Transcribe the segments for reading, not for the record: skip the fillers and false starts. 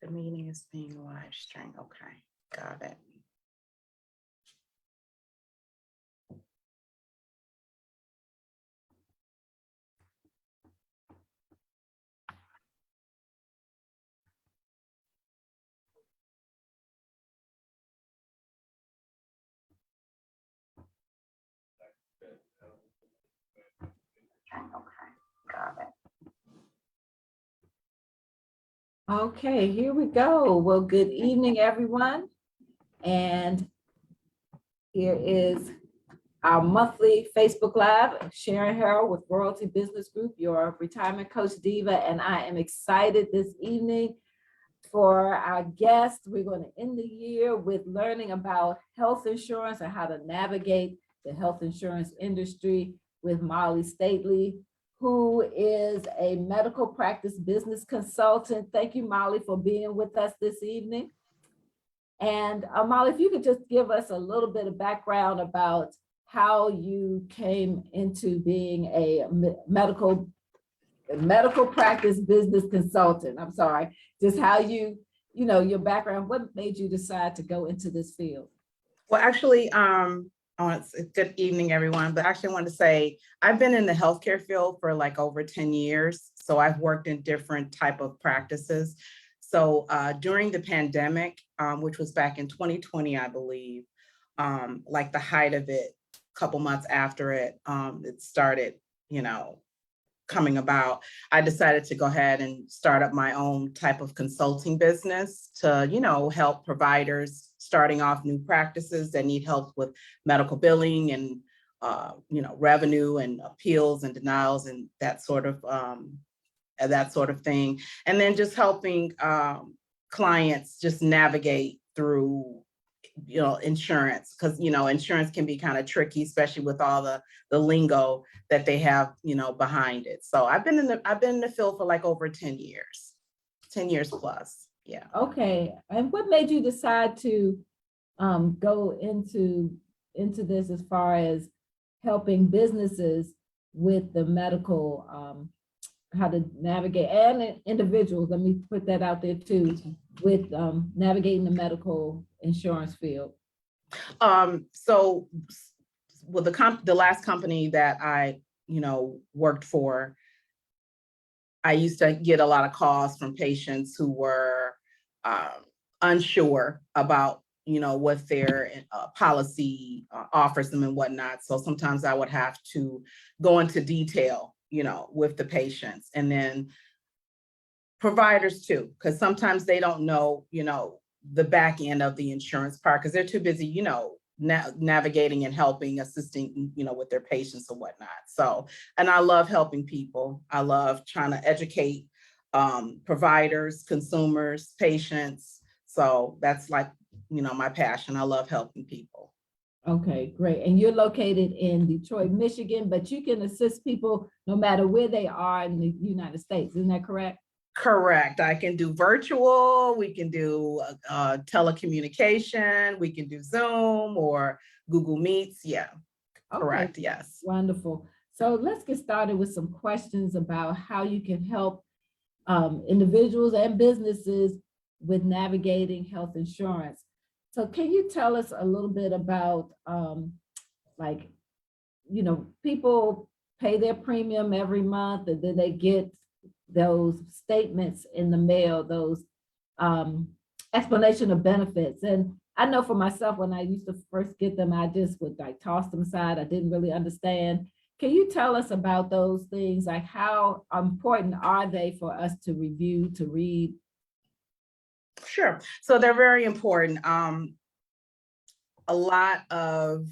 The meeting is being live streamed. Okay, got it. Okay, got it. Okay, here we go. Well, good evening, everyone. And here is our monthly Facebook Live. Sharon Harrell with Royalty Business Group, your retirement coach diva. And I am excited this evening for our guest. We're going to end the year with learning about health insurance and how to navigate the health insurance industry with Molly Staley, who is a medical practice business consultant. Thank you, Molly, for being with us this evening. And Molly, if you could just give us a little bit of background about how you came into being a medical practice business consultant. I'm sorry, just how your background, what made you decide to go into this field? Well, actually, it's good evening, everyone. But actually, I wanted to say I've been in the healthcare field for like over 10 years. So I've worked in different type of practices. So during the pandemic, which was back in 2020, I believe, like the height of it, a couple months after it, it started, coming about, I decided to go ahead and start up my own type of consulting business to, help providers starting off new practices that need help with medical billing and, revenue and appeals and denials and that sort of thing. And then just helping clients just navigate through insurance, because insurance can be kind of tricky, especially with all the lingo that they have behind it. So I've been in the field for like over 10 years plus. Yeah. Okay, and what made you decide to go into this as far as helping businesses with the medical, how to navigate, and individuals, let me put that out there too, with navigating the medical insurance field? So with the last company that I, worked for, I used to get a lot of calls from patients who were unsure about, what their policy offers them and whatnot. So sometimes I would have to go into detail, with the patients, and then providers too, because sometimes they don't know, the back end of the insurance part because they're too busy, navigating and helping, assisting, with their patients and whatnot. So, and I love helping people. I love trying to educate providers, consumers, patients. So that's like, my passion. I love helping people. Okay, great. And you're located in Detroit, Michigan, but you can assist people no matter where they are in the United States. Isn't that correct? Correct. I can do virtual, we can do telecommunication, we can do Zoom or Google Meets. Yeah, Okay, correct. Yes. wonderful. So let's get started with some questions about how you can help individuals and businesses with navigating health insurance. So can you tell us a little bit about people pay their premium every month and then they get those statements in the mail, those explanation of benefits. And I know for myself, when I used to first get them, I just would like toss them aside. I didn't really understand. Can you tell us about those things? Like how important are they for us to review, to read? Sure. So they're very important. A lot of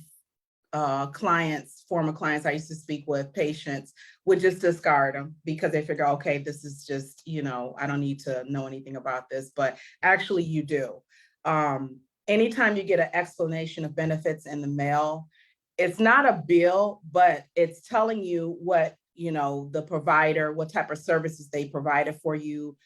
former clients I used to speak with, patients, would just discard them because they figure, okay, this is just, I don't need to know anything about this, but actually you do. Anytime you get an explanation of benefits in the mail, it's not a bill, but it's telling you what, the provider, what type of services they provided for you,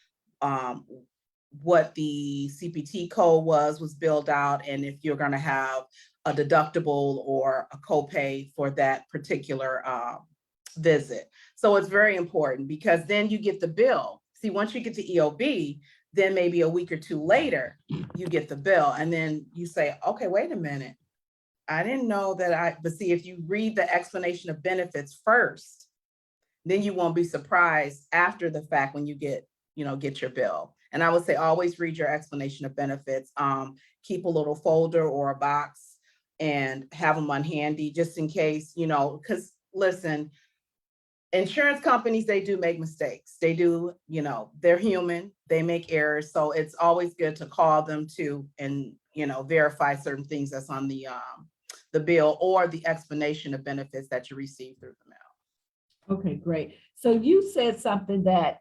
what the CPT code was billed out, and if you're going to have a deductible or a copay for that particular visit. So it's very important because then you get the bill. See, once you get the EOB, then maybe a week or two later, you get the bill. And then you say, okay, wait a minute. I didn't know that but see, if you read the explanation of benefits first, then you won't be surprised after the fact when you get your bill. And I would say always read your explanation of benefits. Keep a little folder or a box and have them on handy just in case, because listen, insurance companies, they do make mistakes. They do, they're human, they make errors. So it's always good to call them too and, verify certain things that's on the bill or the explanation of benefits that you receive through the mail. Okay, great. So you said something that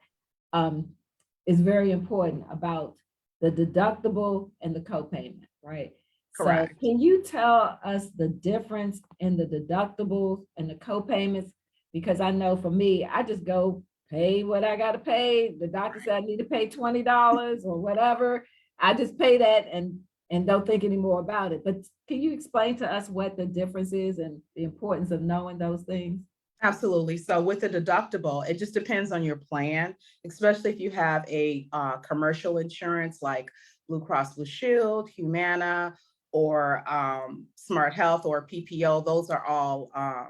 is very important about the deductible and the copayment, right? Correct. So can you tell us the difference in the deductibles and the copayments? Because I know for me, I just go pay what I got to pay. The doctor said I need to pay $20 or whatever. I just pay that and don't think any more about it. But can you explain to us what the difference is and the importance of knowing those things? Absolutely. So with the deductible, it just depends on your plan, especially if you have a commercial insurance like Blue Cross Blue Shield, Humana, or Smart Health or PPO. Those are all I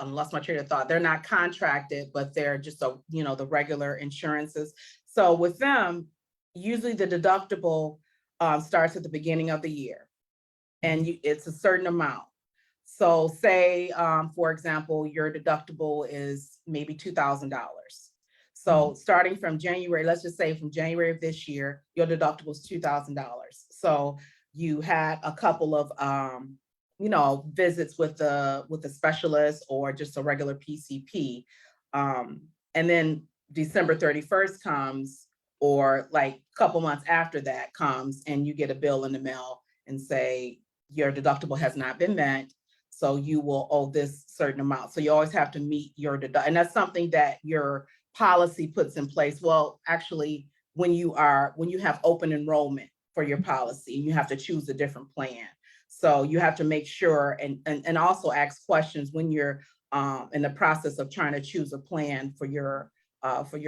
lost my train of thought. They're not contracted, but they're just the regular insurances. So with them, usually the deductible starts at the beginning of the year, and it's a certain amount. So say, for example, your deductible is maybe $2,000. So starting from January, let's just say from January of this year, your deductible is $2,000. So you had a couple of visits with the specialist or just a regular PCP. And then December 31st comes, or like a couple months after that comes, and you get a bill in the mail and say your deductible has not been met, so you will owe this certain amount. So you always have to meet your deductible, and that's something that your policy puts in place. Well, actually, when you have open enrollment for your policy, you have to choose a different plan. So you have to make sure and also ask questions when you're in the process of trying to choose a plan for your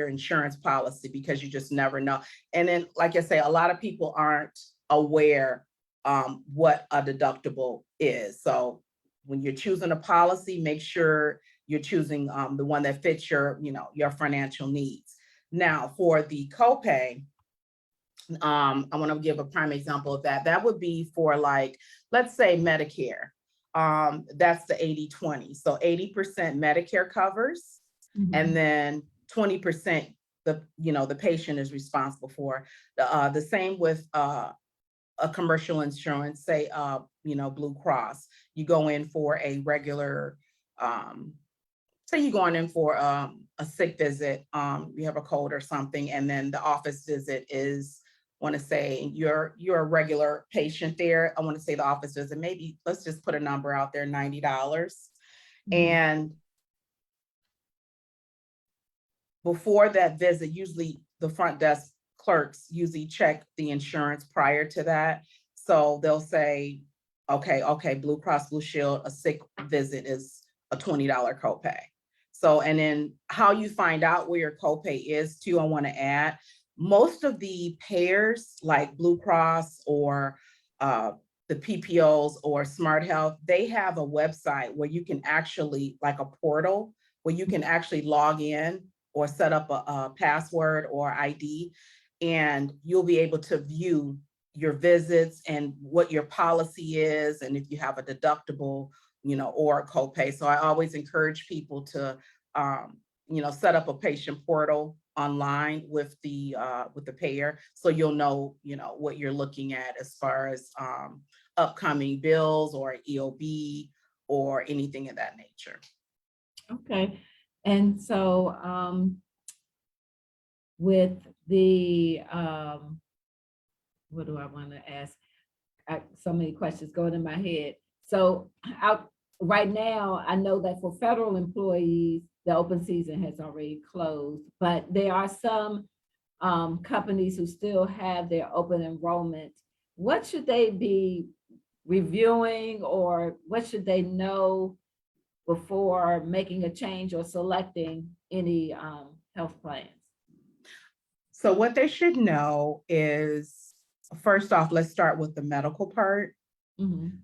insurance policy, because you just never know. And then, like I say, a lot of people aren't aware what a deductible is. So when you're choosing a policy, make sure you're choosing the one that fits your financial needs. Now, for the copay, I want to give a prime example of that. That would be for, like, let's say Medicare. That's the 80-20. So 80% Medicare covers, and then 20% the patient is responsible for. The same with a commercial insurance, say Blue Cross. You go in for a regular, say you're going in for a sick visit, you have a cold or something, and then the office visit is, want to say you're a regular patient there. I want to say the office visit, maybe let's just put a number out there, $90. And before that visit, usually the front desk clerks usually check the insurance prior to that. So they'll say, okay, Blue Cross Blue Shield, a sick visit is a $20 copay. So, and then how you find out where your copay is too, I want to add, most of the payers like Blue Cross or the PPOs or Smart Health, they have a website where you can actually, like a portal, where you can actually log in or set up a password or ID, and you'll be able to view your visits and what your policy is, and if you have a deductible, or a copay. So I always encourage people to, set up a patient portal online with the payer, so you'll know, what you're looking at as far as upcoming bills or EOB or anything of that nature. Okay. And so with the, what do I want to ask? So many questions going in my head. So right now, I know that for federal employees, the open season has already closed, but there are some companies who still have their open enrollment. What should they be reviewing, or what should they know before making a change or selecting any health plans? So what they should know is, first off, let's start with the medical part. Mhm.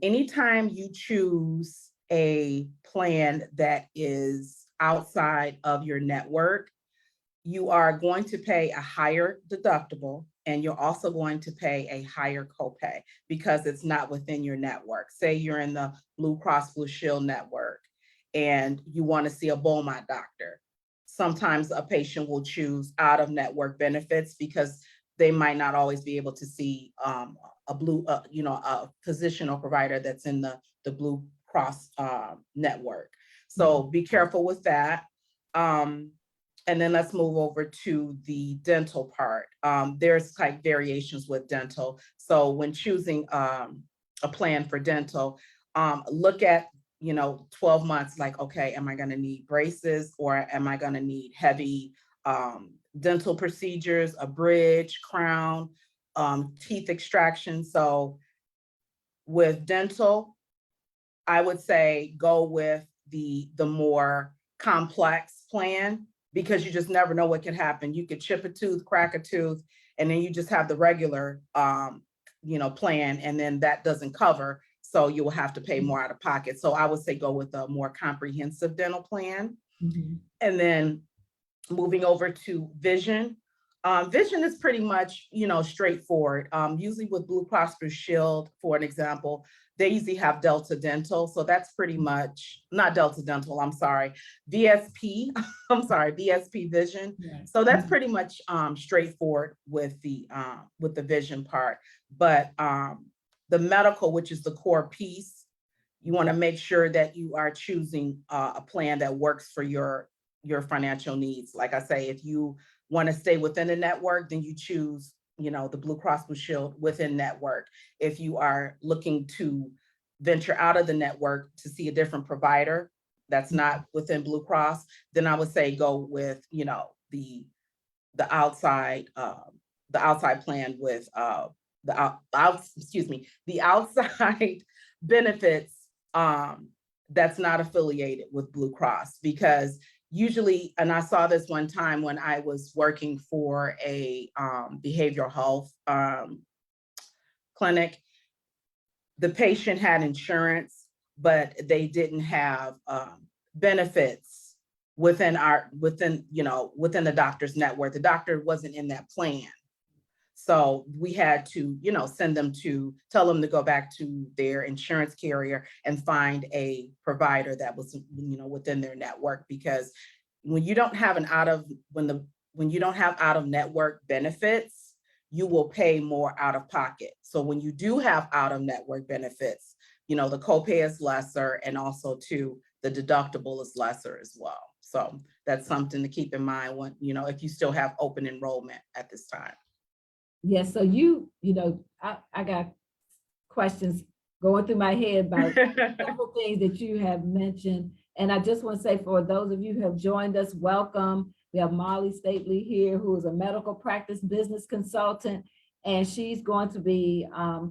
Anytime you choose a plan that is outside of your network, you are going to pay a higher deductible, and you're also going to pay a higher copay because it's not within your network. Say you're in the Blue Cross Blue Shield network and you want to see a Beaumont doctor. Sometimes a patient will choose out of network benefits because they might not always be able to see a physician or provider that's in the Blue Cross network. So be careful with that. And then let's move over to the dental part. There's like variations with dental. So when choosing a plan for dental, look at 12 months, like, okay, am I going to need braces or am I going to need heavy dental procedures, a bridge, crown, teeth extraction? So with dental, I would say go with the more complex plan because you just never know what could happen. You could chip a tooth, crack a tooth, and then you just have the regular plan, and then that doesn't cover. So you will have to pay more out of pocket. So I would say go with a more comprehensive dental plan. Mhm. And then moving over to vision. Vision is pretty much, straightforward. Usually with Blue Cross Blue Shield, for an example, they usually have Delta Dental. So that's pretty much, not Delta Dental, I'm sorry, VSP, I'm sorry, VSP Vision. Right. So that's pretty much straightforward with the vision part. But the medical, which is the core piece, you want to make sure that you are choosing a plan that works for your financial needs. Like I say, if you want to stay within the network, then you choose, the Blue Cross Blue Shield within network. If you are looking to venture out of the network to see a different provider that's not within Blue Cross, then I would say go with, the outside plan with the outside benefits that's not affiliated with Blue Cross, because usually, and I saw this one time when I was working for a behavioral health clinic, the patient had insurance, but they didn't have benefits within the doctor's network. The doctor wasn't in that plan. So we had to, tell them to go back to their insurance carrier and find a provider that was, within their network, because when you don't have when you don't have out of network benefits, you will pay more out of pocket. So when you do have out of network benefits, the copay is lesser, and also too, the deductible is lesser as well. So that's something to keep in mind when, if you still have open enrollment at this time. Yes, so I got questions going through my head about several things that you have mentioned. And I just want to say, for those of you who have joined us, welcome. We have Molly Staley here, who is a medical practice business consultant, and she's going to be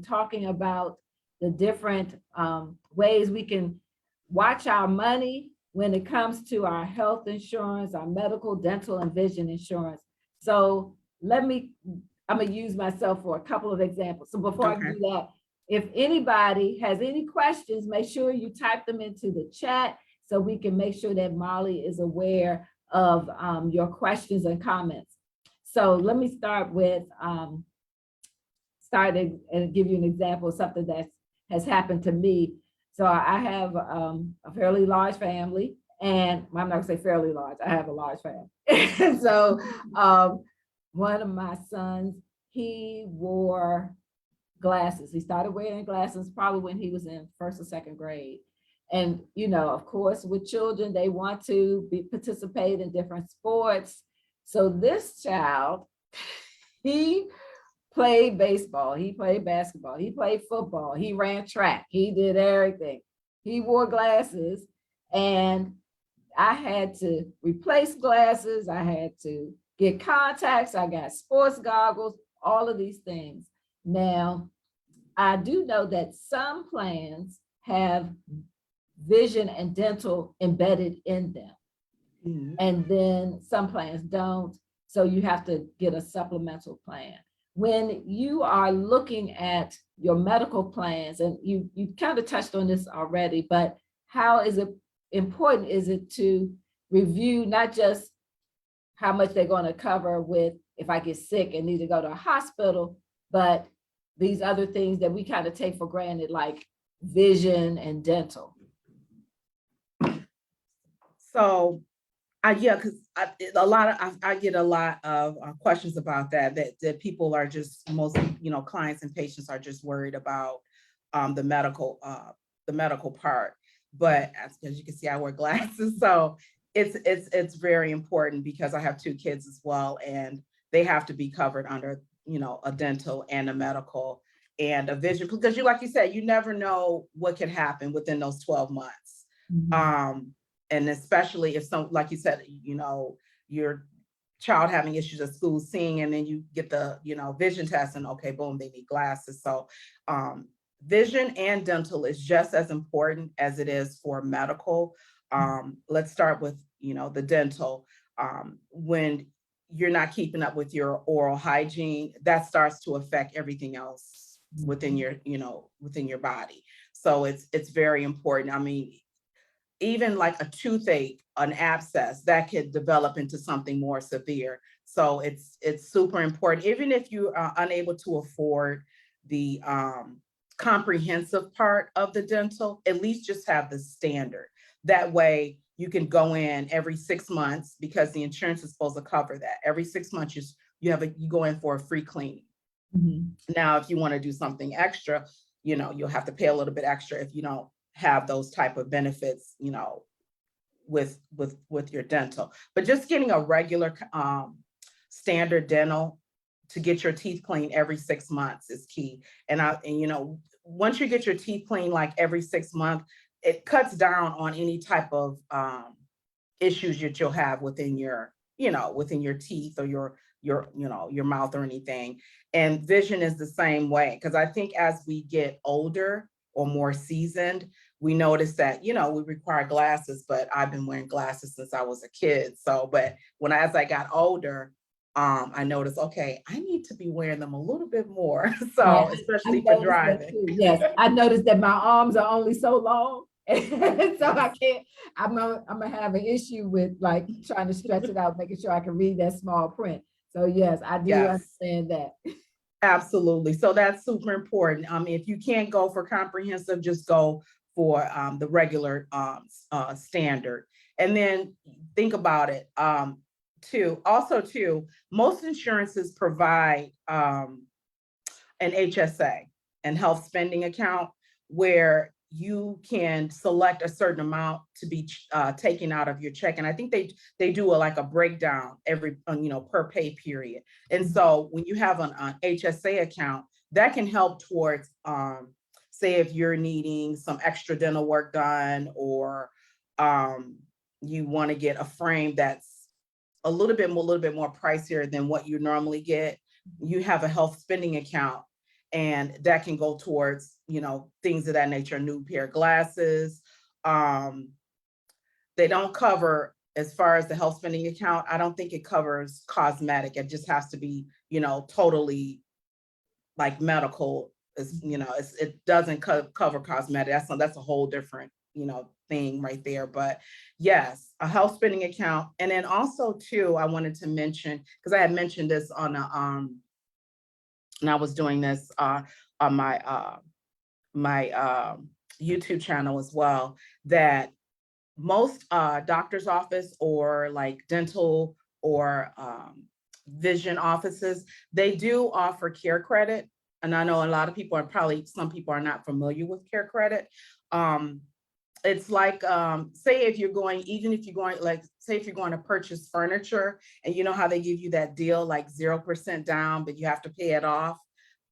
talking about the different ways we can watch our money when it comes to our health insurance, our medical, dental, and vision insurance. So I'm gonna use myself for a couple of examples. So before I do that, if anybody has any questions, make sure you type them into the chat so we can make sure that Molly is aware of your questions and comments. So let me start and give you an example of something that has happened to me. So I have a fairly large family, and I'm not gonna say fairly large, I have a large family. So one of my sons, he wore glasses. He started wearing glasses probably when he was in first or second grade. And, of course, with children, they want to participate in different sports. So this child, he played baseball, he played basketball, he played football, he ran track, he did everything. He wore glasses, and I had to replace glasses. I had to get contacts. I got sports goggles, all of these things. Now, I do know that some plans have vision and dental embedded in them. Mhm. And then some plans don't. So you have to get a supplemental plan. When you are looking at your medical plans, and you kind of touched on this already, but how is it important is it to review not just how much they're going to cover with if I get sick and need to go to a hospital, but these other things that we kind of take for granted, like vision and dental. So, yeah, because I get a lot of questions about that people are just mostly, clients and patients are just worried about the medical part. But as you can see, I wear glasses, so it's very important because I have two kids as well, and they have to be covered under a dental and a medical and a vision, because like you said, you never know what could happen within those 12 months. And especially if like you said, your child having issues at school, seeing, and then you get the, vision test, and okay, boom, they need glasses. So vision and dental is just as important as it is for medical. Let's start with, the dental. When you're not keeping up with your oral hygiene, that starts to affect everything else within your, within your body. So it's very important. I mean, even like a toothache, an abscess, that could develop into something more severe. So it's super important. Even if you are unable to afford the comprehensive part of the dental, at least just have the standard. That way you can go in every 6 months, because the insurance is supposed to cover that. Every 6 months you go in for a free cleaning. Now, if you want to do something extra, you'll have to pay a little bit extra if you don't have those type of benefits, with your dental. But just getting a regular standard dental to get your teeth cleaned every 6 months is key. And once you get your teeth cleaned like every 6 months, it cuts down on any type of issues that you'll have within your teeth or your mouth or anything. And vision is the same way, because I think as we get older or more seasoned, we notice that, we require glasses, but I've been wearing glasses since I was a kid. So, but as I got older, I noticed, okay, I need to be wearing them a little bit more. So, Yeah, especially for driving. Yes, I noticed that my arms are only so long. So I can't, I'm gonna have an issue with like trying to stretch it out, making sure I can read that small print. So yes, I do understand that. Absolutely. So that's super important. If you can't go for comprehensive, just go for the regular standard. And then think about it too. Also too, most insurances provide an HSA and health spending account, where you can select a certain amount to be taken out of your check. And I think they do like a breakdown every, per pay period. And so when you have an HSA account, that can help towards, say if you're needing some extra dental work done, or you want to get a frame that's a little bit more pricier than what you normally get, you have a health spending account, and that can go towards, things of that nature, a new pair of glasses. They don't cover, as far as the health spending account, I don't think it covers cosmetic. It just has to be, totally like medical. It doesn't cover cosmetic. That's a whole different, thing right there. But yes, a health spending account. And then also too, I wanted to mention, because I had mentioned this on and I was doing this on my YouTube channel as well, that most doctor's office or like dental or vision offices, they do offer care credit. And I know a lot of people some people are not familiar with care credit. It's like, say if you're going to purchase furniture, and you know how they give you that deal, like 0% down, but you have to pay it off.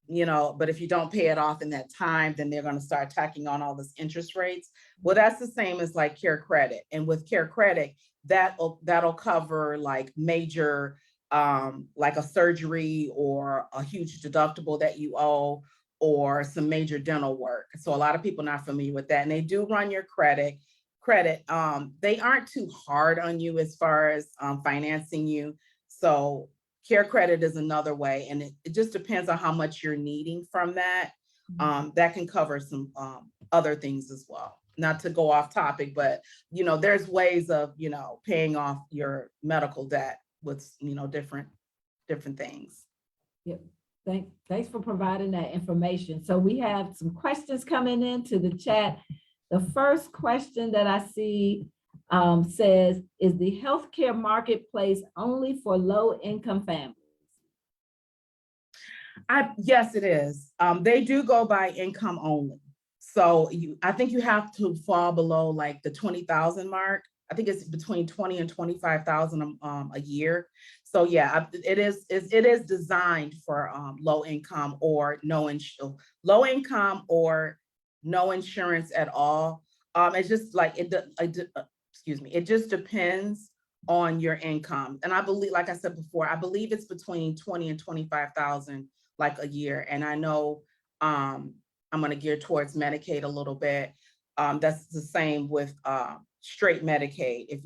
But if you don't pay it off in that time, then they're going to start tacking on all this interest rates. Well, that's the same as like care credit. And with care credit, that'll cover like major, like a surgery or a huge deductible that you owe, or some major dental work. So a lot of people not familiar with that, and they do run your credit. They aren't too hard on you as far as financing you. So care credit is another way, and it just depends on how much you're needing from that. That can cover some other things as well. Not to go off topic, but there's ways of paying off your medical debt with different things. Yep. Thanks for providing that information. So we have some questions coming into the chat. The first question that I see says, is the healthcare marketplace only for low-income families? Yes, it is. They do go by income only. So I think you have to fall below like the 20,000 mark. I think it's between 20 and 25,000 a year. So yeah, it is designed for low income or no insurance at all. It's just like excuse me. It just depends on your income. And I believe, like I said before, I believe it's between 20 and 25,000 like a year. And I know I'm going to gear towards Medicaid a little bit. That's the same with straight Medicaid. If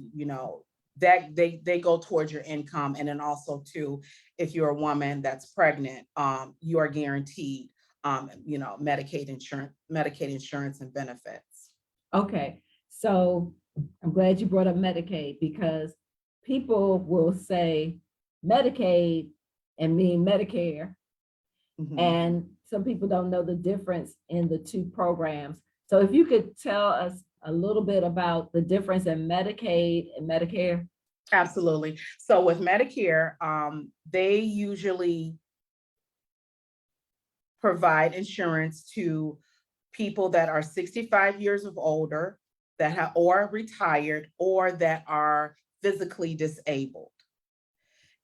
that they go towards your income, and then also too, if you're a woman that's pregnant, you are guaranteed Medicaid insurance and benefits. Okay, so I'm glad you brought up Medicaid, because people will say Medicaid and mean Medicare. And some people don't know the difference in the two programs. So if you could tell us a little bit about the difference in Medicaid and Medicare. Absolutely. So with Medicare, they usually provide insurance to people that are 65 years of older, that have or retired, or that are physically disabled.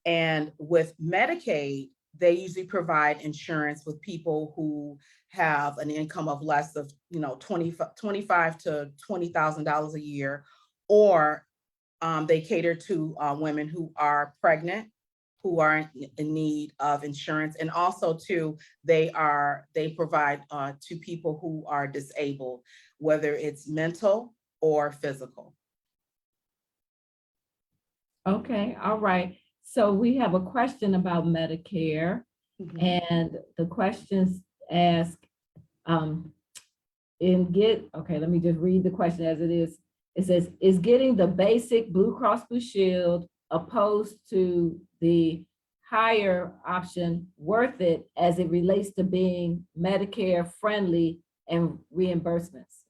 And with Medicaid, they usually provide insurance with people who have an income of less of $25,000 to $20,000 a year, or they cater to women who are pregnant, who are in need of insurance, and also too they provide to people who are disabled, whether it's mental or physical. Okay, all right. So we have a question about Medicare, and the questions ask, let me just read the question as it is. It says, is getting the basic Blue Cross Blue Shield opposed to the higher option worth it as it relates to being Medicare friendly and reimbursements?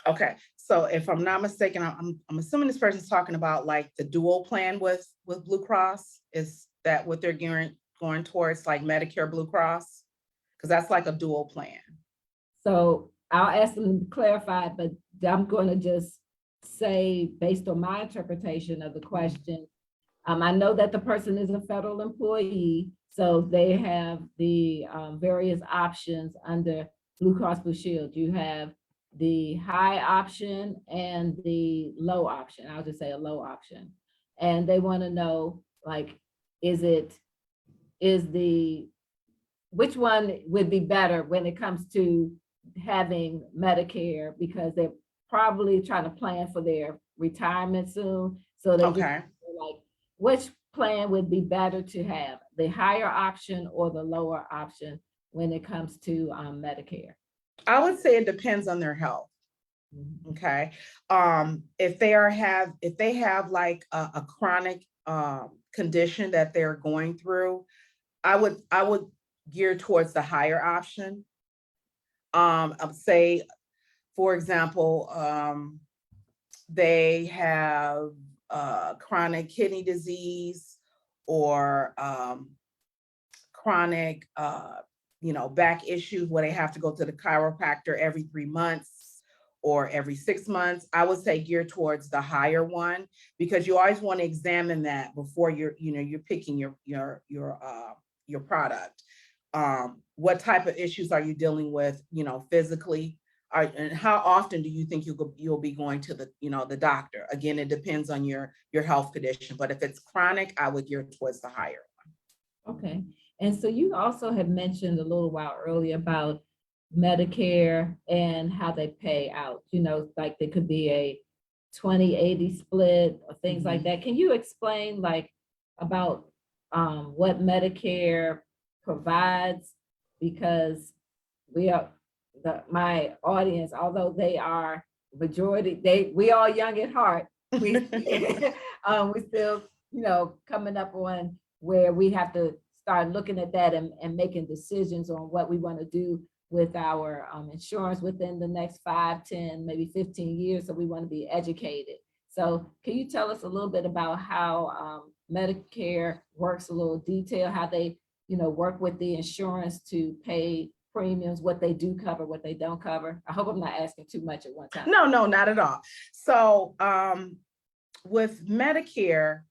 Okay, so if I'm not mistaken, I'm assuming this person's talking about like the dual plan with Blue Cross. Is that what they're going towards, like Medicare Blue Cross? Because that's like a dual plan. So I'll ask them to clarify, but I'm going to just say, based on my interpretation of the question, I know that the person is a federal employee, so they have the various options under Blue Cross Blue Shield. You have the high option and the low option. I'll just say a low option. And they want to know, like, which one would be better when it comes to having Medicare, because they're probably trying to plan for their retirement soon. So they like, which plan would be better to have, the higher option or the lower option when it comes to Medicare? I would say it depends on their health. Okay. If they have like a chronic condition that they're going through, I would gear towards the higher option. I would say, for example, they have chronic kidney disease, or chronic back issues where they have to go to the chiropractor every 3 months or every 6 months. I would say gear towards the higher one, because you always want to examine that before you're picking your product. What type of issues are you dealing with, physically? And how often do you think you'll be going to the doctor? Again, it depends on your health condition, but if it's chronic, I would gear towards the higher one. Okay. And so you also had mentioned a little while earlier about Medicare and how they pay out, like there could be a 20/80 split or things like that. Can you explain like about what Medicare provides? Because we are my audience, although they are majority, we all young at heart. We we still, coming up on where we have to start looking at that and making decisions on what we want to do with our insurance within the next 5, 10, maybe 15 years. So we want to be educated. So can you tell us a little bit about how Medicare works, a little detail, how they, work with the insurance to pay premiums, what they do cover, what they don't cover? I hope I'm not asking too much at one time. No, not at all. So with Medicare,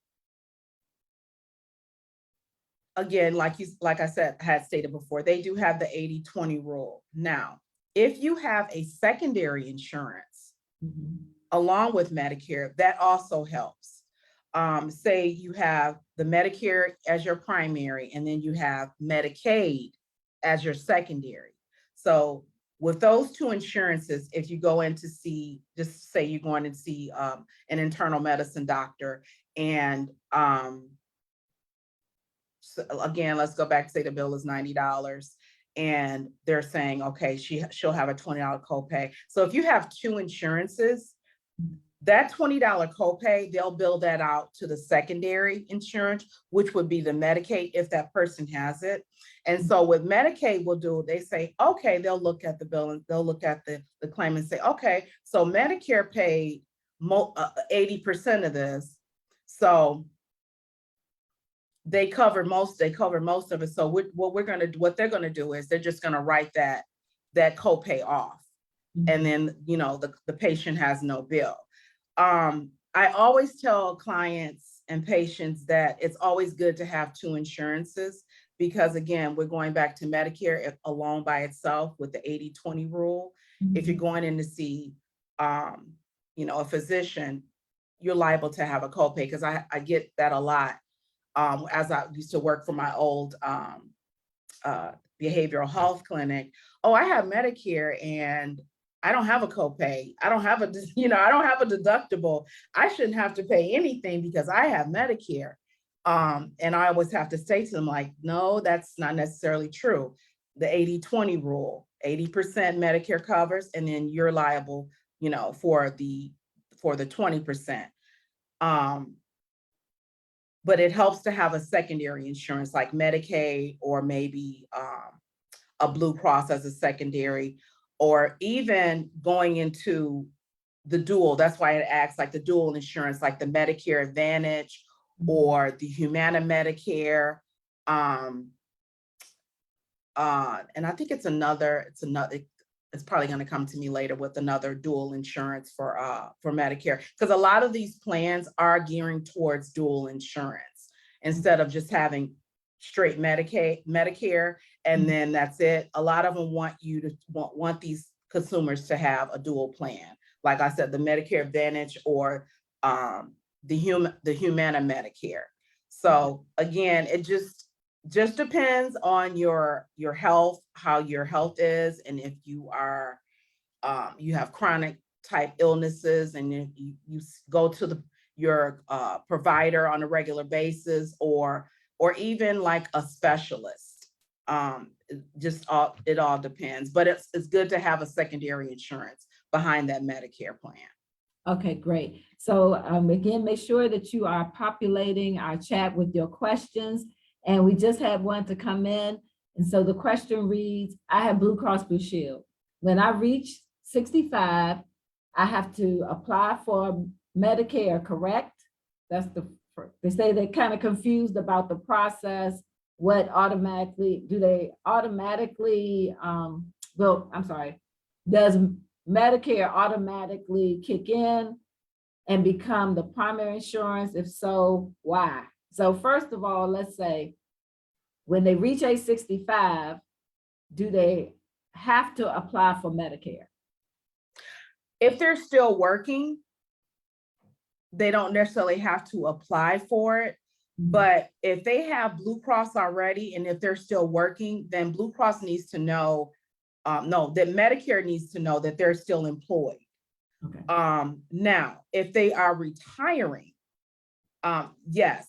again, like I said, had stated before, they do have the 80/20 rule. Now, if you have a secondary insurance along with Medicare, that also helps. Say you have the Medicare as your primary, and then you have Medicaid as your secondary. So with those two insurances, if you go in to see, just say you're going to see an internal medicine doctor, and so again, let's go back, say the bill is $90, and they're saying, okay, she'll have a $20 copay. So if you have two insurances, that $20 copay, they'll bill that out to the secondary insurance, which would be the Medicaid if that person has it. And so with Medicaid, they say, okay, they'll look at the bill and they'll look at the claim and say, okay, so Medicare paid 80% of this. So they cover most of it. So what they're gonna do is they're just gonna write that copay off. And then, the patient has no bill. I always tell clients and patients that it's always good to have two insurances, because again, we're going back to Medicare alone by itself with the 80/20 rule. If you're going in to see, a physician, you're liable to have a copay, because I get that a lot. As I used to work for my old behavioral health clinic. Oh, I have Medicare and I don't have a copay. I don't have a deductible. I shouldn't have to pay anything because I have Medicare. And I always have to say to them, like, no, that's not necessarily true. The 80/20 rule, 80% Medicare covers, and then you're liable, for the 20%. But it helps to have a secondary insurance like Medicaid, or maybe a Blue Cross as a secondary, or even going into the dual. That's why it acts like the dual insurance, like the Medicare Advantage or the Humana Medicare. And I think it's probably going to come to me later with another dual insurance for Medicare, because a lot of these plans are gearing towards dual insurance instead of just having straight Medicare, and then that's it. A lot of them want these consumers to have a dual plan. Like I said, the Medicare Advantage or the Humana Medicare. So again, it just depends on your health, how your health is, and if you are you have chronic type illnesses, and if you go to your provider on a regular basis, or even like a specialist. It all depends, but it's good to have a secondary insurance behind that Medicare plan. Okay, great. So again, make sure that you are populating our chat with your questions. And we just had one to come in. And so the question reads, I have Blue Cross Blue Shield. When I reach 65, I have to apply for Medicare, correct? They say they're kind of confused about the process. Does Medicare automatically kick in and become the primary insurance? If so, why? So first of all, let's say when they reach age 65, do they have to apply for Medicare? If they're still working, they don't necessarily have to apply for it. But if they have Blue Cross already, and if they're still working, then Blue Cross needs to know, no, that Medicare needs to know that they're still employed. Okay. Now, if they are retiring, yes,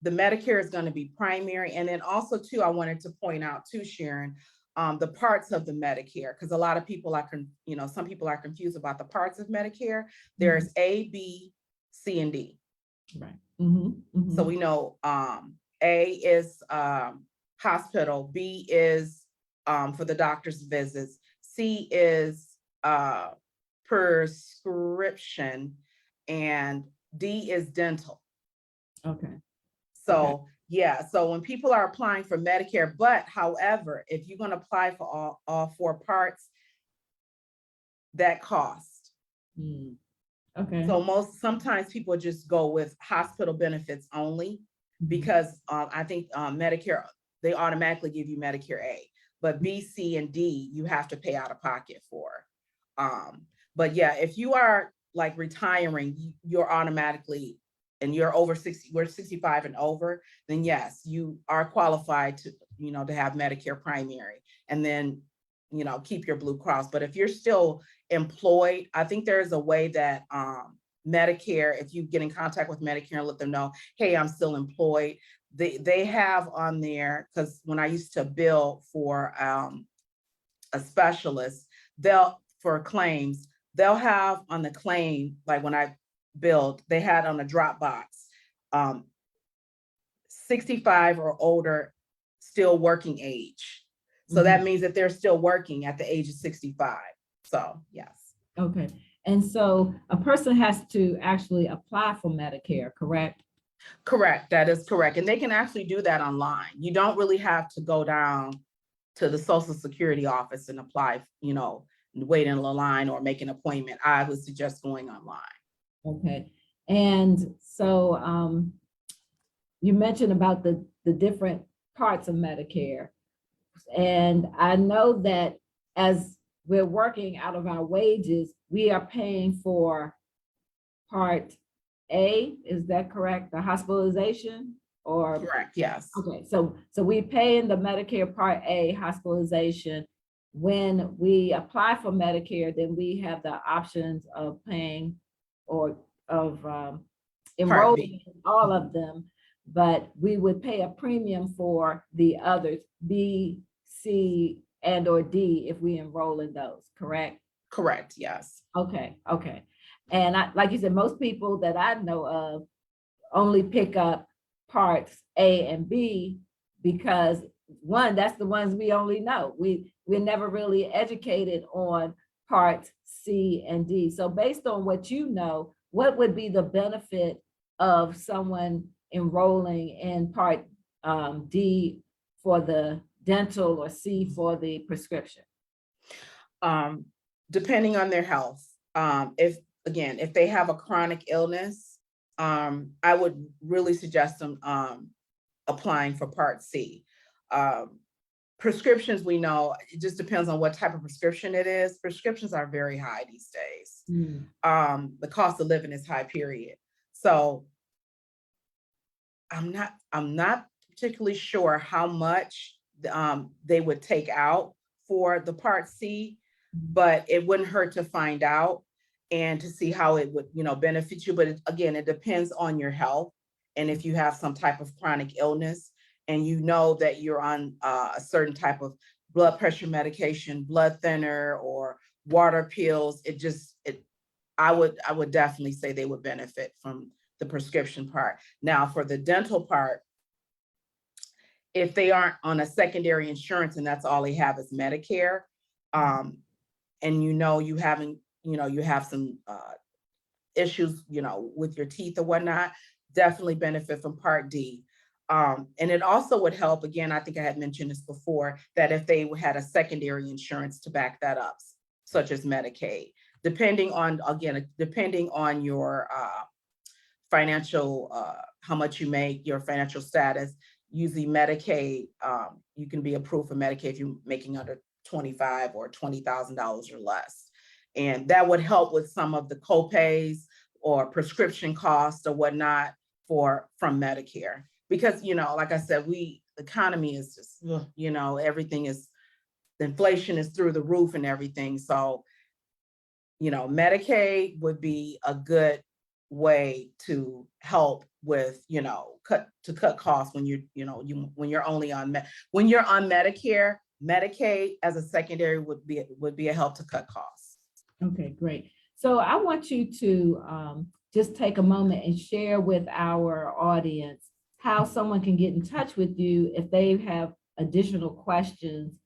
the Medicare is going to be primary. And then also too, I wanted to point out too, Sharon, the parts of the Medicare, because a lot of people are, some people are confused about the parts of Medicare. There's A, B, C, and D. Right. So we know A is hospital, B is for the doctor's visits, C is prescription, and D is dental. Okay. So yeah, so when people are applying for Medicare, but however, if you're going to apply for all four parts, that cost. Okay. So sometimes people just go with hospital benefits only, because I think Medicare, they automatically give you Medicare A, but B, C, and D, you have to pay out of pocket for. But yeah, if you are like retiring, you're automatically, and you're over 60, we're 65 and over, then yes, you are qualified to, to have Medicare primary, and then, keep your Blue Cross. But if you're still employed, I think there's a way that Medicare, if you get in contact with Medicare and let them know, hey, I'm still employed, they have on there, because when I used to bill for a specialist, for claims, they'll have on the claim, like when I billed, they had on the Dropbox, 65 or older, still working age. So that means that they're still working at the age of 65. So yes. Okay. And so a person has to actually apply for Medicare, correct? Correct. That is correct. And they can actually do that online. You don't really have to go down to the Social Security office and apply, wait in a line or make an appointment. I would suggest going online. Okay. And so you mentioned about the different parts of Medicare. And I know that as we're working out of our wages, we are paying for Part A, is that correct? The hospitalization or? Correct, yes. Okay, so we pay in the Medicare Part A hospitalization. When we apply for Medicare, then we have the options of paying or of enrolling in all of them, but we would pay a premium for the others, B, C, and or D, if we enroll in those, correct? Correct, yes. Okay. And like you said, most people that I know of only pick up parts A and B because one, that's the ones we only know. We're never really educated on parts C and D. So based on what you know, what would be the benefit of someone enrolling in part D for the dental or C for the prescription? Depending on their health. If they have a chronic illness, I would really suggest them applying for Part C. Prescriptions, we know, it just depends on what type of prescription it is. Prescriptions are very high these days. The cost of living is high, period. So I'm not particularly sure how much they would take out for the Part C, but it wouldn't hurt to find out and to see how it would, benefit you. But again, it depends on your health. And if you have some type of chronic illness and you know that you're on a certain type of blood pressure medication, blood thinner, or water pills, I would definitely say they would benefit from the prescription part. Now for the dental part, if they aren't on a secondary insurance and that's all they have is Medicare, and you have some issues, with your teeth or whatnot, definitely benefit from Part D. And it also would help, again, I think I had mentioned this before, that if they had a secondary insurance to back that up, such as Medicaid, depending on your financial, how much you make, your financial status. Usually Medicaid, you can be approved for Medicaid if you're making under $25,000 or $20,000 or less. And that would help with some of the copays or prescription costs or whatnot from Medicare. because, like I said, the economy is just, everything is, the inflation is through the roof and everything. So, Medicaid would be a good way to help with, cut costs when when you're only on, when you're on Medicare. Medicaid as a secondary would be a help to cut costs. Okay, great. So I want you to just take a moment and share with our audience how someone can get in touch with you if they have additional questions,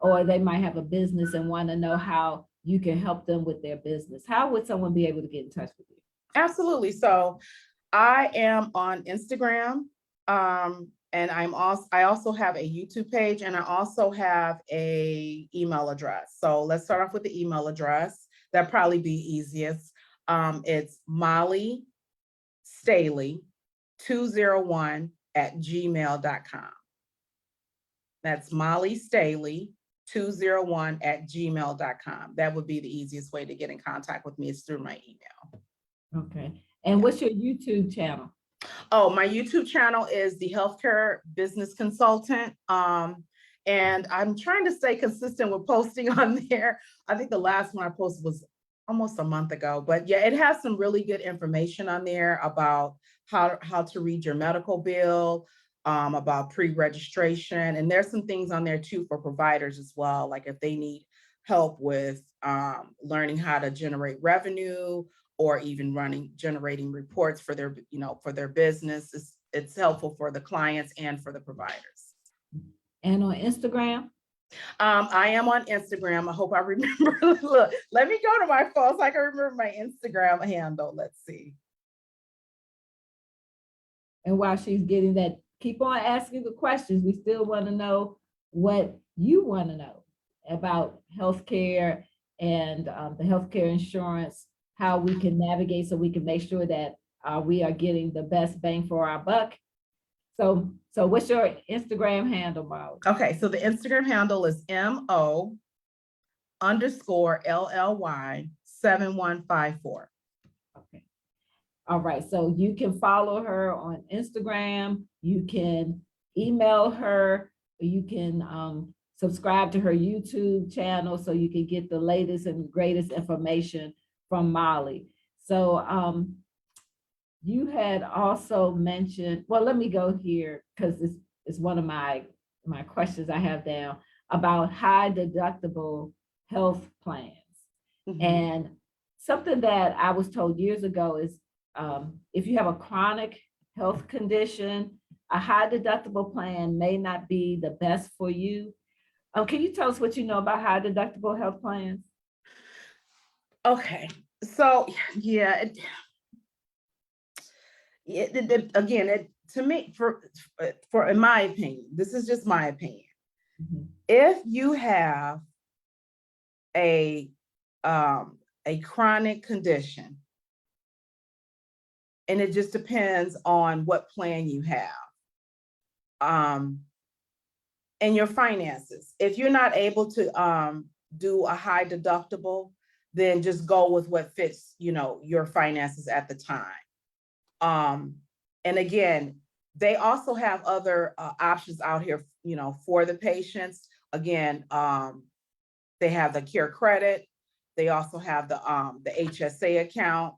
or they might have a business and want to know how you can help them with their business. How would someone be able to get in touch with you? Absolutely. So I am on Instagram, and I also have a YouTube page, and I also have a email address. So let's start off with the email address. That'd probably be easiest. It's Molly Staley 201@gmail.com. That's Molly Staley 201@gmail.com. That would be the easiest way to get in contact with me, is through my email. Okay. And what's your YouTube channel? Oh, my YouTube channel is the Healthcare Business Consultant. And I'm trying to stay consistent with posting on there. I think the last one I posted was almost a month ago, but yeah, it has some really good information on there about how to read your medical bill, about pre-registration. And there's some things on there too for providers as well. Like if they need help with learning how to generate revenue, or even generating reports for their, for their business. It's helpful for the clients and for the providers. And on Instagram? I am on Instagram. I hope I remember. Look, let me go to my phone so I can remember my Instagram handle. Let's see. And while she's getting that, keep on asking the questions. We still want to know what you want to know about healthcare and the healthcare insurance, how we can navigate so we can make sure that we are getting the best bang for our buck. So what's your Instagram handle, Molly? Okay, so the Instagram handle is MO_LLY 7154. Okay. All right, so you can follow her on Instagram, you can email her, you can subscribe to her YouTube channel so you can get the latest and greatest information from Molly. So you had also mentioned, well, let me go here because it's one of my questions I have down about high deductible health plans. Mm-hmm. And something that I was told years ago is if you have a chronic health condition, a high deductible plan may not be the best for you. Can you tell us what you know about high deductible health plans? Okay, so yeah, to me, for in my opinion, this is just my opinion. Mm-hmm. If you have a chronic condition, and it just depends on what plan you have, and your finances. If you're not able to do a high deductible, then just go with what fits, your finances at the time. And again, they also have other options out here, for the patients. Again, they have the Care Credit. They also have the HSA account,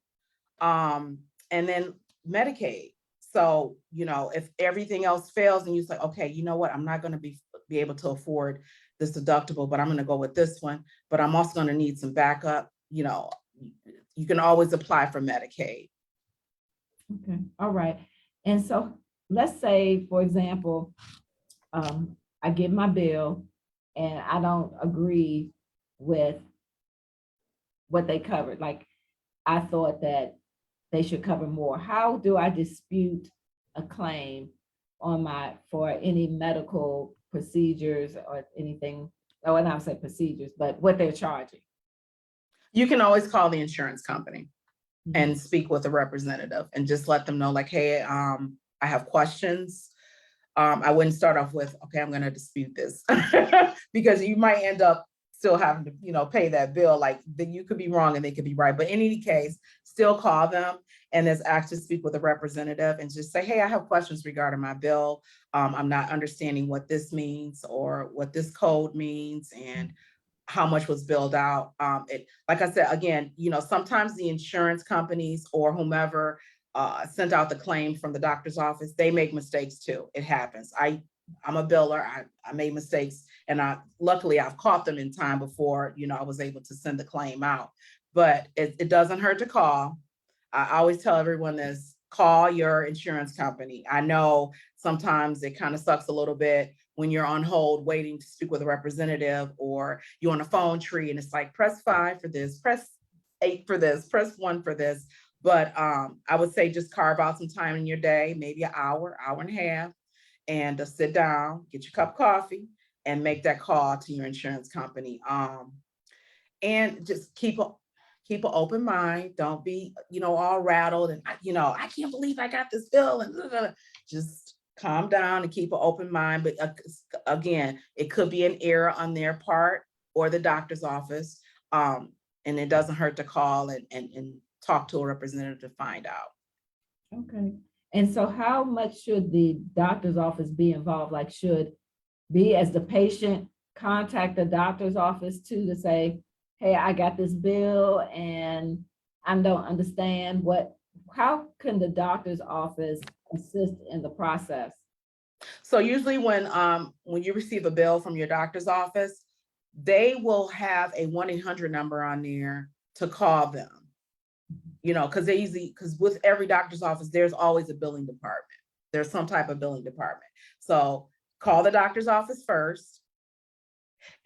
and then Medicaid. So, if everything else fails and you say, okay, you know what, I'm not going to be able to afford this deductible, but I'm going to go with this one, but I'm also going to need some backup, you can always apply for Medicaid. Okay, all right. And so let's say, for example, I get my bill and I don't agree with what they covered. Like I thought that they should cover more. How do I dispute a claim for any medical procedures or anything? Oh, and I would say procedures, but what they're charging? You can always call the insurance company and speak with a representative and just let them know, like, hey, I have questions. I wouldn't start off with, okay, I'm going to dispute this because you might end up still having to, pay that bill. Like you could be wrong and they could be right. But in any case, still call them and just actually speak with a representative and just say, hey, I have questions regarding my bill. I'm not understanding what this means or what this code means and how much was billed out. Like I said, again, sometimes the insurance companies or whomever sent out the claim from the doctor's office, they make mistakes too. It happens. I'm a biller. I made mistakes, and luckily I've caught them in time before, I was able to send the claim out. But it doesn't hurt to call. I always tell everyone this: call your insurance company. I know sometimes it kind of sucks a little bit when you're on hold waiting to speak with a representative, or you're on a phone tree and it's like, press 5 for this, press 8 for this, press 1 for this. But I would say just carve out some time in your day, maybe an hour, hour and a half, and sit down, get your cup of coffee, and make that call to your insurance company. And just keep an open mind. Don't be, all rattled and, I can't believe I got this bill and blah, blah, blah. Just calm down and keep an open mind. But again, it could be an error on their part or the doctor's office. And it doesn't hurt to call and talk to a representative to find out. Okay. And so how much should the doctor's office be involved? Like, should be as the patient contact the doctor's office too to say, hey, I got this bill and I don't understand how can the doctor's office assist in the process? So usually when you receive a bill from your doctor's office, they will have a 1-800 number on there to call them. Because with every doctor's office, there's always a billing department. There's some type of billing department. So call the doctor's office first.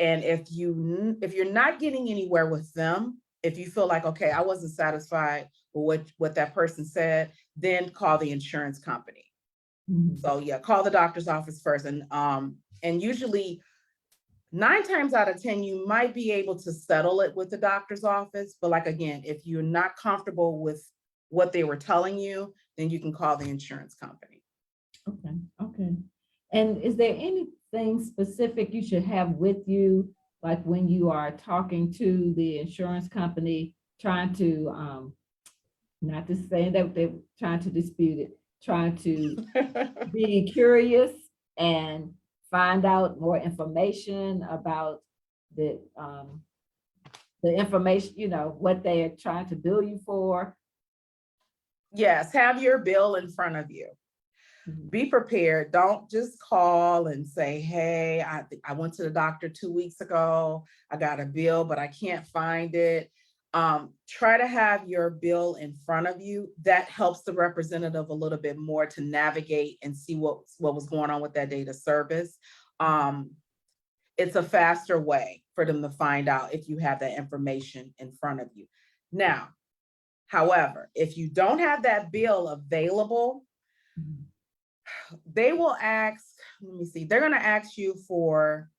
And if you're not getting anywhere with them, if you feel like, okay, I wasn't satisfied with what that person said, then call the insurance company. Mm-hmm. So yeah, call the doctor's office first. And usually 9 times out of 10, you might be able to settle it with the doctor's office. But like, again, if you're not comfortable with what they were telling you, then you can call the insurance company. Okay. And is there anything specific you should have with you, like when you are talking to the insurance company, trying to, not to say that they're trying to dispute it, trying to be curious and find out more information about the information, what they are trying to bill you for? Yes, have your bill in front of you. Mm-hmm. Be prepared. Don't just call and say, hey, I went to the doctor 2 weeks ago. I got a bill, but I can't find it. Try to have your bill in front of you. That helps the representative a little bit more to navigate and see what was going on with that data service. It's a faster way for them to find out if you have that information in front of you. Now, however, if you don't have that bill available, they will ask, they're going to ask you for,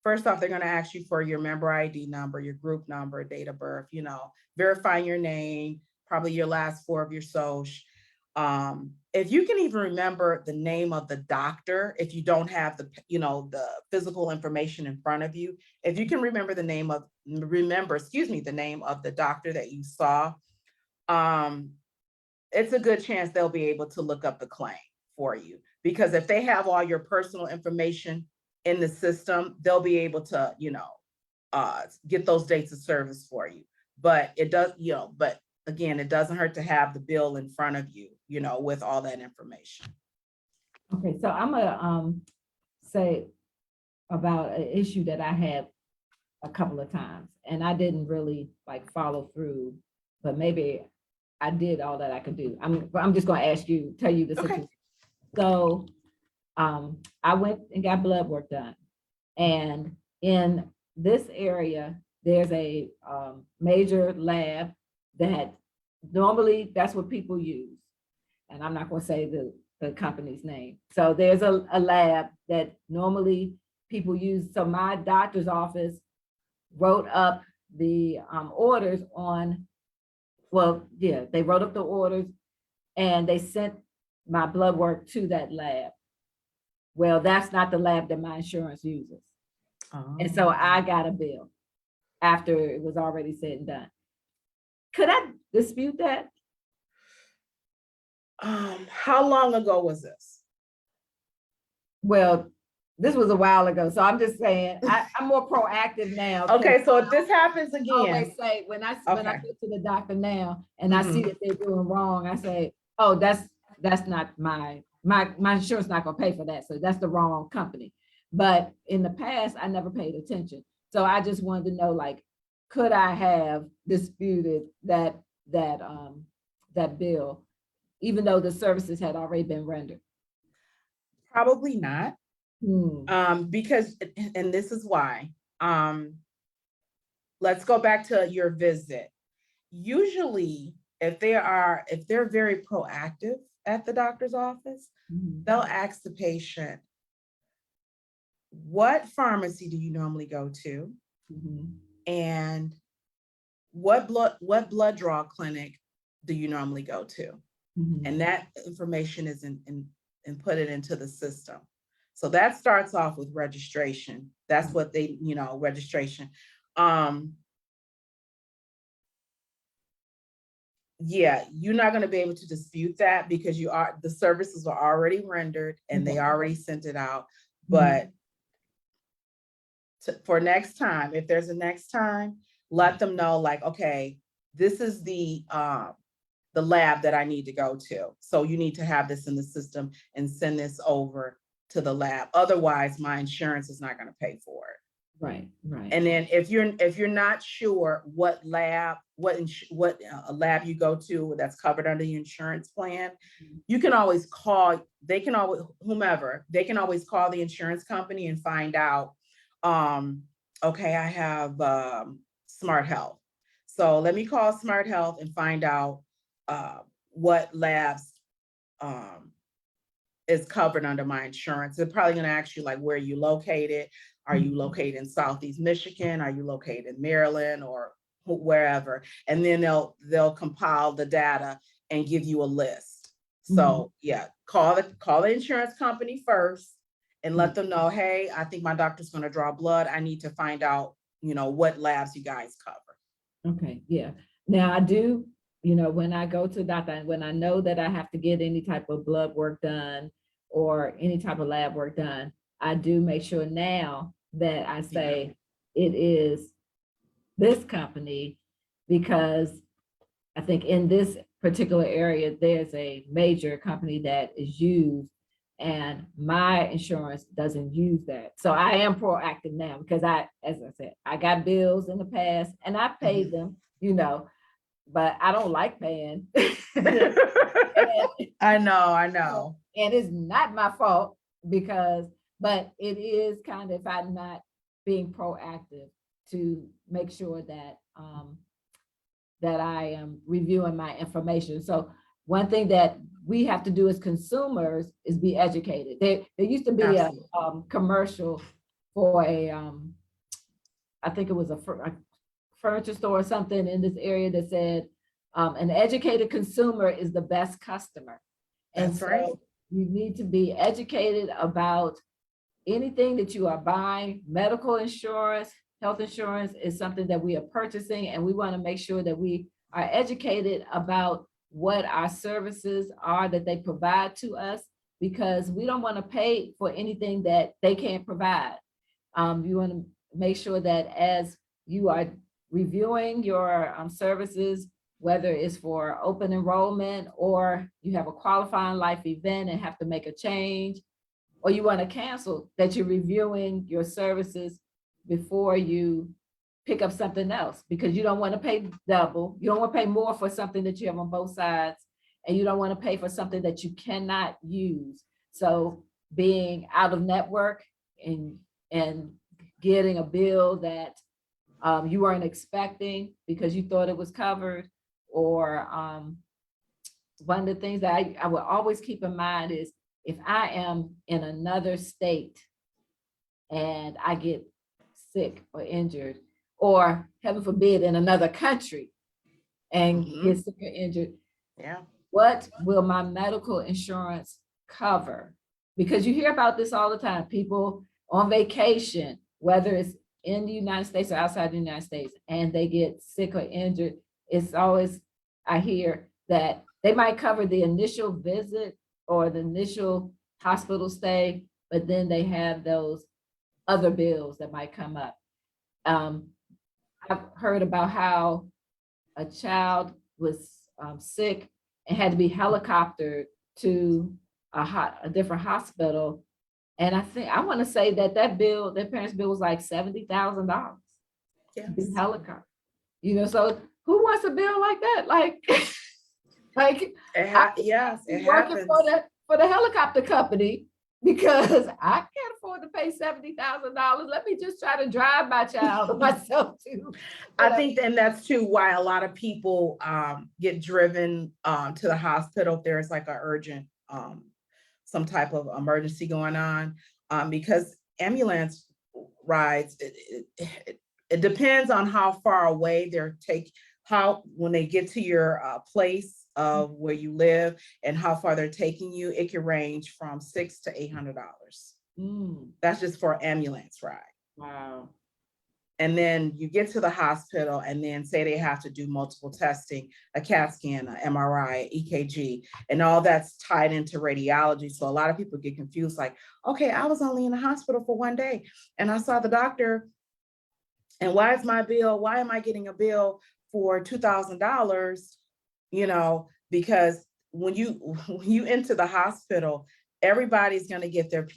first off, they're going to ask you for your member ID number, your group number, date of birth, verifying your name, probably your last 4 of your social. If you can even remember the name of the doctor, if you don't have the physical information in front of you, if you can remember the name of the doctor that you saw, it's a good chance they'll be able to look up the claim for you. Because if they have all your personal information in the system, they'll be able to, get those dates of service for you. But it does, but again, it doesn't hurt to have the bill in front of you, with all that information. Okay, so I'm gonna say about an issue that I had a couple of times, and I didn't really follow through, but maybe I did all that I could do. I'm just gonna tell you the situation. Okay. So I went and got blood work done, and in this area, there's a major lab that normally that's what people use. And I'm not going to say the company's name. So there's a lab that normally people use. So my doctor's office wrote up the orders on, they wrote up the orders and they sent my blood work to that lab. Well, that's not the lab that my insurance uses. Oh. And so I got a bill after it was already said and done. Could I dispute that? How long ago was this? Well, this was a while ago, so I'm just saying, I'm more proactive now. Okay, so if this happens I again, always say, when I go okay. to the doctor now and I see that they're doing wrong, I say, oh, that's not my insurance not gonna pay for that. So that's the wrong company. But in the past, I never paid attention. So I just wanted to know, like, could I have disputed that bill, even though the services had already been rendered? Probably not. Hmm. Because, and this is why, let's go back to your visit. Usually, if they're very proactive at the doctor's office, Mhm. they'll ask the patient, what pharmacy do you normally go to? Mhm. And what blood draw clinic do you normally go to? Mhm. And that information is and put it into the system. So that starts off with registration. That's what they, registration. Yeah, you're not going to be able to dispute that because the services are already rendered and they already sent it out. But for next time, if there's a next time, let them know, like, okay, this is the lab that I need to go to. So you need to have this in the system and send this over to the lab. Otherwise, my insurance is not going to pay for it. Right, right. And then if you're not sure what lab, what lab you go to that's covered under the insurance plan, you can always call, they can always call the insurance company and find out, okay, I have Smart Health. So let me call Smart Health and find out what labs is covered under my insurance. They're probably going to ask you, like, where are you located? Are you located in Southeast Michigan? Are you located in Maryland or wherever? And then they'll compile the data and give you a list. So yeah, call the insurance company first and let them know, hey, I think my doctor's going to draw blood. I need to find out, what labs you guys cover. Okay, yeah. Now I do, when I go to the doctor and when I know that I have to get any type of blood work done or any type of lab work done, I do make sure now that I say it is this company, because I think in this particular area, there's a major company that is used and my insurance doesn't use that. So I am proactive now because as I said, I got bills in the past and I paid them, but I don't like paying. I know. And it's not my fault but it is kind of, if I'm not being proactive to make sure that that I am reviewing my information. So one thing that we have to do as consumers is be educated. There used to be a commercial for I think it was a furniture store or something in this area that said, an educated consumer is the best customer. And That's right. so you need to be educated about anything that you are buying. Medical insurance, health insurance is something that we are purchasing, and we want to make sure that we are educated about what our services are that they provide to us, because we don't want to pay for anything that they can't provide. You want to make sure that as you are reviewing your services, whether it's for open enrollment or you have a qualifying life event and have to make a change, or you want to cancel, that you're reviewing your services before you pick up something else, because you don't want to pay double. You don't want to pay more for something that you have on both sides, and you don't want to pay for something that you cannot use. So being out of network and getting a bill that you weren't expecting because you thought it was covered, or one of the things that I will always keep in mind is, if I am in another state and I get sick or injured, or heaven forbid in another country and get sick or injured, what will my medical insurance cover? Because you hear about this all the time, people on vacation, whether it's in the United States or outside the United States, and they get sick or injured, it's always, I hear that they might cover the initial visit or the initial hospital stay, but then they have those other bills that might come up. I've heard about how a child was sick and had to be helicoptered to a different hospital. And I want to say that their parents' bill was like $70,000 to be Yes. helicoptered. So who wants a bill like that? Like, like Yes, it working happens. for the helicopter company because I can't afford to pay $70,000. Let me just try to drive my child or myself to. I think, and that's too why a lot of people get driven to the hospital if there's like an urgent, some type of emergency going on, because ambulance rides, it depends on how far away when they get to your place of where you live and how far they're taking you, it can range from $600 to $800. That's just for an ambulance ride. Wow. And then you get to the hospital and then say they have to do multiple testing, a CAT scan, an MRI, EKG, and all that's tied into radiology. So a lot of people get confused, like, okay, I was only in the hospital for one day and I saw the doctor, and why am I getting a bill for $2,000? Because when you enter the hospital, everybody's going to get their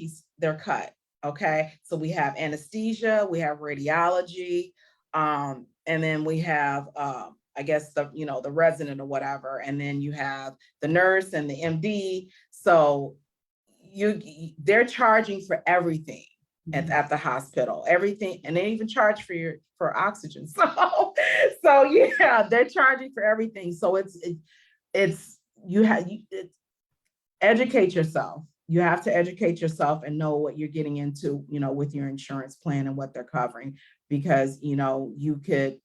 cut. Okay. So we have anesthesia, we have radiology, and then we have, I guess the resident or whatever. And then you have the nurse and the MD. So they're charging for everything at the hospital, everything. And they even charge for oxygen. So yeah, they're charging for everything. So educate yourself. You have to educate yourself and know what you're getting into, with your insurance plan and what they're covering, because, you could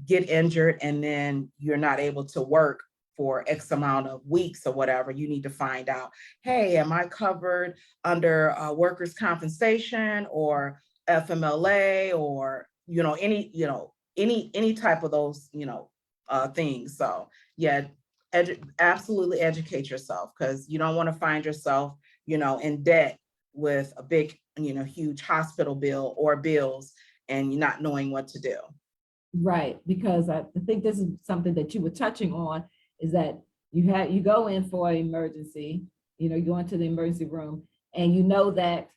get injured and then you're not able to work for X amount of weeks or whatever. You need to find out, hey, am I covered under workers' compensation or FMLA or, any type of those, things. So yeah, absolutely educate yourself, because you don't want to find yourself, in debt with a big, huge hospital bill or bills and you're not knowing what to do. Right, because I think this is something that you were touching on, is that you go in for an emergency, you go into the emergency room and you know that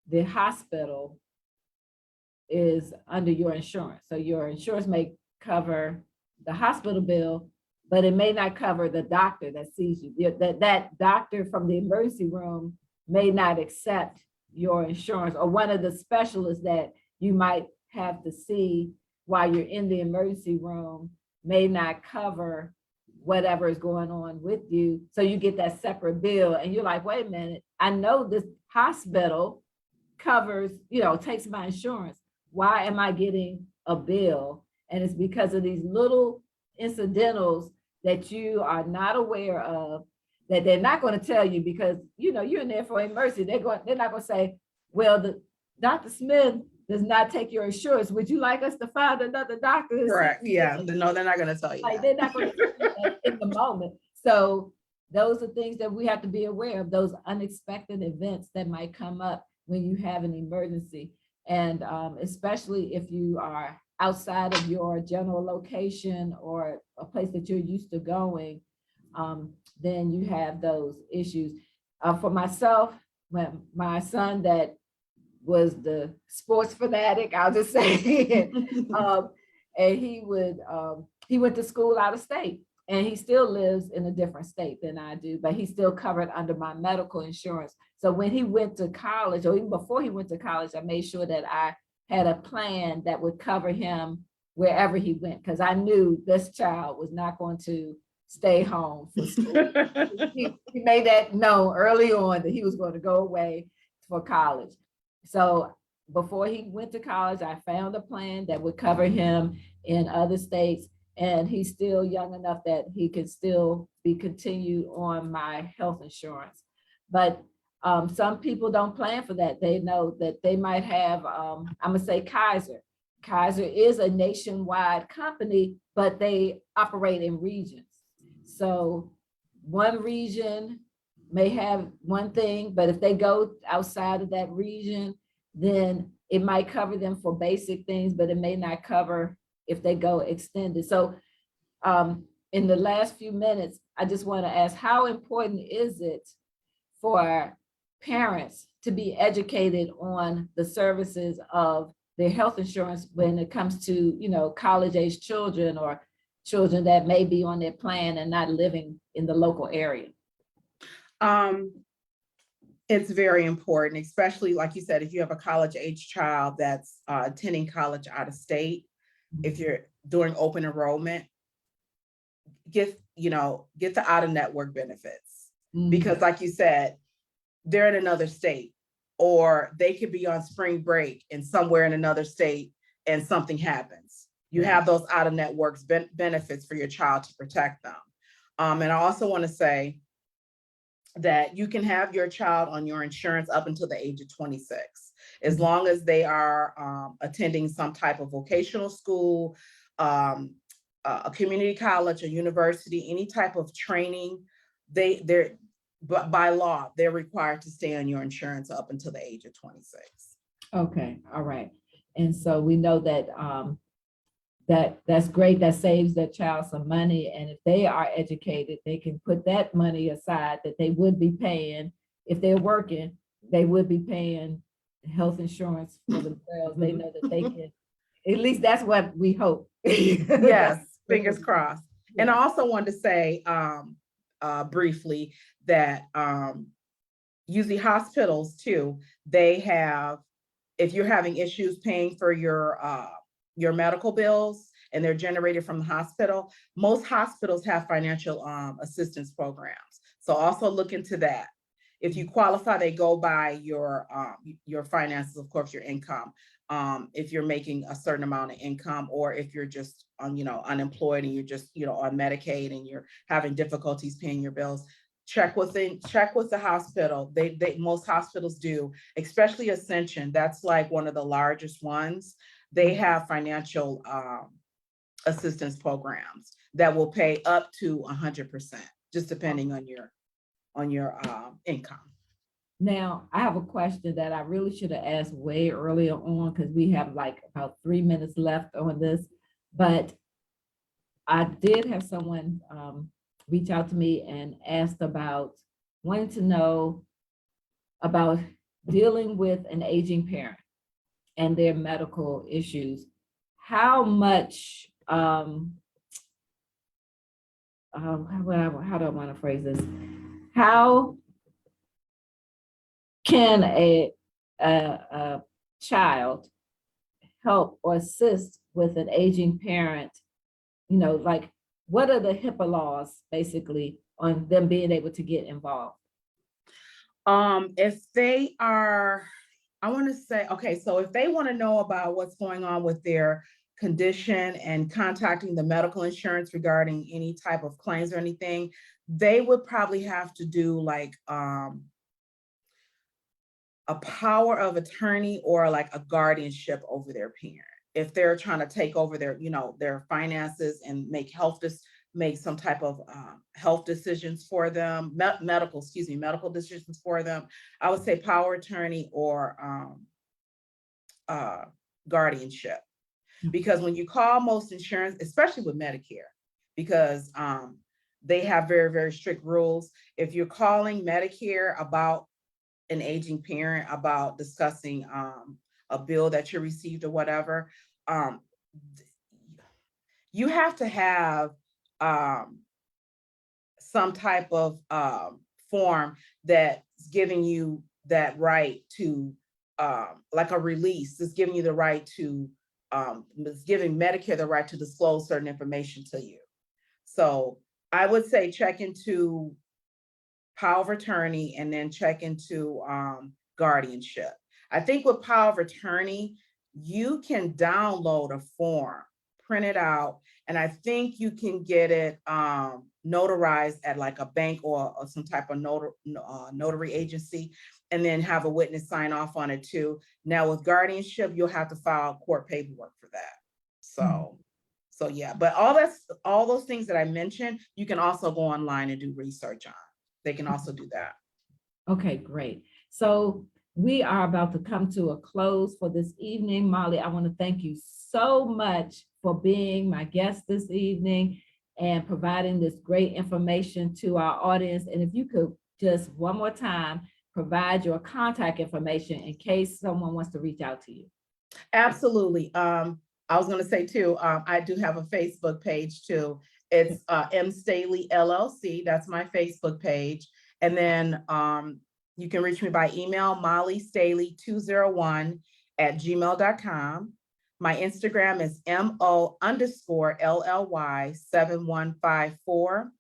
the hospital is under your insurance. So your insurance may cover the hospital bill, but it may not cover the doctor that sees you. That doctor from the emergency room may not accept your insurance, or one of the specialists that you might have to see while you're in the emergency room may not cover whatever is going on with you. So you get that separate bill and you're like, wait a minute, I know this hospital covers, takes my insurance. Why am I getting a bill? And it's because of these little incidentals that you are not aware of, that they're not going to tell you, because you're in there for emergency. They're not going to say, well, Dr. Smith does not take your insurance. Would you like us to find another doctor? Correct. Yeah. No, they're not going to tell you. Like, they're not going to tell you that in the moment. So those are things that we have to be aware of, those unexpected events that might come up when you have an emergency. And especially if you are outside of your general location or a place that you're used to going, then you have those issues. For myself, when my son that was the sports fanatic, I'll just say, and he went to school out of state, and he still lives in a different state than I do, but he's still covered under my medical insurance. So when he went to college, or even before he went to college, I made sure that I had a plan that would cover him wherever he went, because I knew this child was not going to stay home for school. He made that known early on that he was going to go away for college. So before he went to college, I found a plan that would cover him in other states, and he's still young enough that he could still be continued on my health insurance. But some people don't plan for that. They know that they might have, I'm gonna say Kaiser. Kaiser is a nationwide company, but they operate in regions. So one region may have one thing, but if they go outside of that region, then it might cover them for basic things, but it may not cover if they go extended. So in the last few minutes, I just want to ask, how important is it for parents to be educated on the services of their health insurance when it comes to, you know, college age children or children that may be on their plan and not living in the local area? It's very important, especially like you said, if you have a college age child that's attending college out of state, if you're doing open enrollment, get the out of network benefits. Because like you said, they're in another state, or they could be on spring break and somewhere in another state and something happens. You have those out of networks benefits for your child to protect them. And I also want to say that you can have your child on your insurance up until the age of 26, as long as they are attending some type of vocational school, a community college, a university, any type of training. But by law, they're required to stay on your insurance up until the age of 26. Okay, all right. And so we know that that's great. That saves their child some money. And if they are educated, they can put that money aside that they would be paying. If they're working, they would be paying health insurance for themselves. They know that they can, at least that's what we hope. Yes, fingers crossed. Yeah. And I also wanted to say briefly that usually hospitals too, they have, if you're having issues paying for your medical bills and they're generated from the hospital, most hospitals have financial assistance programs. So also look into that. If you qualify, they go by your finances, of course, your income. If you're making a certain amount of income, or if you're just unemployed and you're just on Medicaid and you're having difficulties paying your bills, check with the hospital. They most hospitals do, especially Ascension. That's like one of the largest ones. They have financial assistance programs that will pay up to 100%, just depending on your income. Now, I have a question that I really should have asked way earlier on, because we have like about 3 minutes left on this, but I did have someone reach out to me and asked about wanting to know about dealing with an aging parent and their medical issues. How much, how do I want to phrase this? How can a child help or assist with an aging parent? Like, what are the HIPAA laws basically on them being able to get involved? If they are, I want to say, okay, so if they want to know about what's going on with their condition and contacting the medical insurance regarding any type of claims or anything, they would probably have to do like a power of attorney or like a guardianship over their parent. If they're trying to take over their finances and make some type of health decisions for them, medical decisions for them, I would say power attorney or guardianship. Because when you call most insurance, especially with Medicare, because they have very, very strict rules. If you're calling Medicare about an aging parent, about discussing a bill that you received or whatever, you have to have some type of form that's giving you that right to, like a release, is giving you the right to, it's giving Medicare the right to disclose certain information to you. So I would say check into power of attorney and then check into guardianship. I think with power of attorney, you can download a form, print it out, and I think you can get it notarized at like a bank or some type of notary agency, and then have a witness sign off on it too. Now with guardianship, you'll have to file court paperwork for that. So yeah, but all those things that I mentioned, you can also go online and do research on. They can also do that. Okay, great. So we are about to come to a close for this evening. Molly, I want to thank you so much for being my guest this evening and providing this great information to our audience. And if you could just one more time, provide your contact information in case someone wants to reach out to you. Absolutely. I was going to say too, I do have a Facebook page too. It's M Staley LLC. That's my Facebook page. And then you can reach me by email, mollystaley201@gmail.com. My Instagram is MO_LLY7154.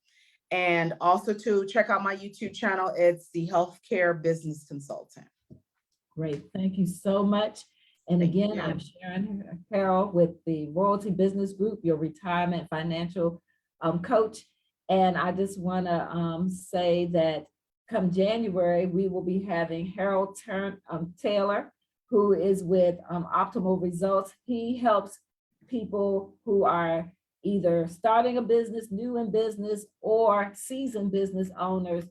And also to check out my YouTube channel, it's the Healthcare Business Consultant. Great, thank you so much. And again, I'm Sharon Harrell with the Royalty Business Group, your retirement financial coach. And I just want to say that come January, we will be having Harrell Taylor, who is with Optimal Results. He helps people who are either starting a business, new in business, or seasoned business owners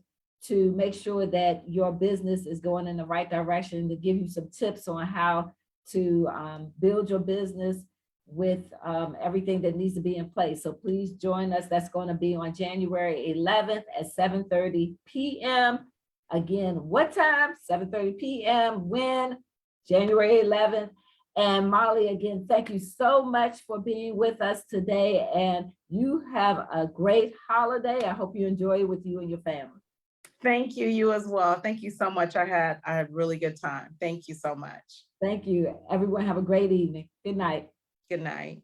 to make sure that your business is going in the right direction, to give you some tips on how to build your business with everything that needs to be in place. So please join us. That's going to be on January 11th at 7:30 p.m. Again, what time? 7:30 p.m. When? January 11th. And Molly, again, thank you so much for being with us today. And you have a great holiday. I hope you enjoy it with you and your family. Thank you, you as well. Thank you so much. I had a really good time. Thank you so much. Thank you. Everyone have a great evening. Good night. Good night.